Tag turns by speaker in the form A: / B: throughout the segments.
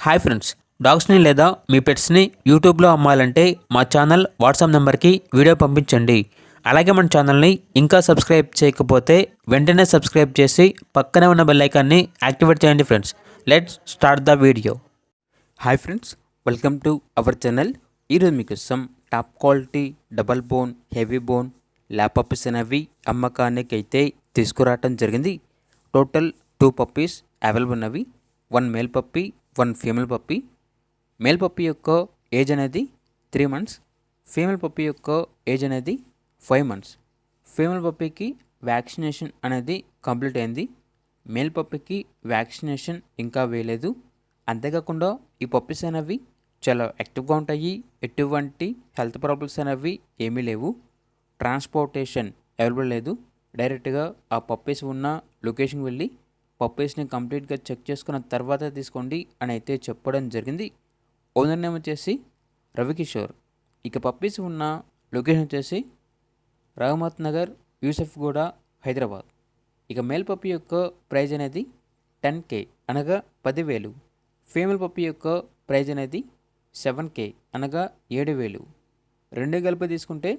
A: Hi friends, డాగ్స్ని లేదా మీ పెట్స్ని యూట్యూబ్లో అమ్మాలంటే మా ఛానల్ వాట్సాప్ నెంబర్కి వీడియో పంపించండి. అలాగే మన ఛానల్ని ఇంకా సబ్స్క్రైబ్ చేయకపోతే వెంటనే సబ్స్క్రైబ్ చేసి పక్కనే ఉన్న బెల్ ఐకాన్ని యాక్టివేట్ చేయండి friends. Let's start the video. Hi friends, welcome to our channel. ఈరోజు మీకోసం top quality double bone, heavy bone lap puppies అనేవి అమ్మకానికి అయితే తీసుకురావటం జరిగింది. టోటల్ 2 పప్పీస్ అవైలబుల్ ఉన్నవి. 1 male puppy, 1 female puppy. Male puppy యొక్క ఏజ్ అనేది 3 మంత్స్, ఫీమేల్ పప్పీ యొక్క ఏజ్ అనేది 5 మంత్స్. ఫీమేల్ పప్పీకి వ్యాక్సినేషన్ అనేది కంప్లీట్ అయింది. మేల్ పప్పీకి వ్యాక్సినేషన్ ఇంకా వేయలేదు. అంతేకాకుండా ఈ పప్పీస్ అనేవి చాలా యాక్టివ్గా ఉంటాయి. ఎటువంటి హెల్త్ ప్రాబ్లమ్స్ అనేవి ఏమీ లేవు. ట్రాన్స్పోర్టేషన్ అవైలబుల్ లేదు. డైరెక్ట్గా ఆ పప్పీస్ ఉన్న లొకేషన్కి వెళ్ళి పప్పీస్ని కంప్లీట్గా చెక్ చేసుకున్న తర్వాత తీసుకోండి అని అయితే చెప్పడం జరిగింది. ఓనర్ నేమ్ వచ్చేసి రవికిషోర్. ఇక పప్పీస్ ఉన్న లొకేషన్ వచ్చేసి రహమత్ నగర్, యూసఫ్గూడ, హైదరాబాద్. ఇక మేల్ పప్పీ యొక్క ప్రైజ్ అనేది 10K అనగా 10,000. ఫీమేల్ పప్పీ యొక్క ప్రైజ్ అనేది 7K అనగా 7,000. రెండు కలిపి తీసుకుంటే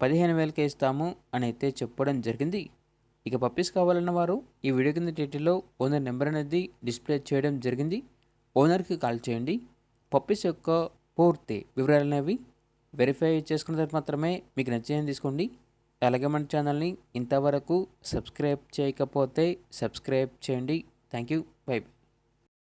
A: 15,000కే ఇస్తాము అని అయితే చెప్పడం జరిగింది. ఇక పప్పీస్ కావాలన్న వారు ఈ వీడియో కింద టైటిల్లో ఓనర్ నెంబర్ అనేది డిస్ప్లే చేయడం జరిగింది. ఓనర్కి కాల్ చేయండి. పప్పీస్ యొక్క పూర్తి వివరాలు అనేవి వెరిఫై చేసుకున్న తర్వాత మాత్రమే మీకు నచ్చేది తీసుకోండి. అలాగే మన ఛానల్ని ఇంతవరకు సబ్స్క్రైబ్ చేయకపోతే సబ్స్క్రైబ్ చేయండి. Thank you. బై.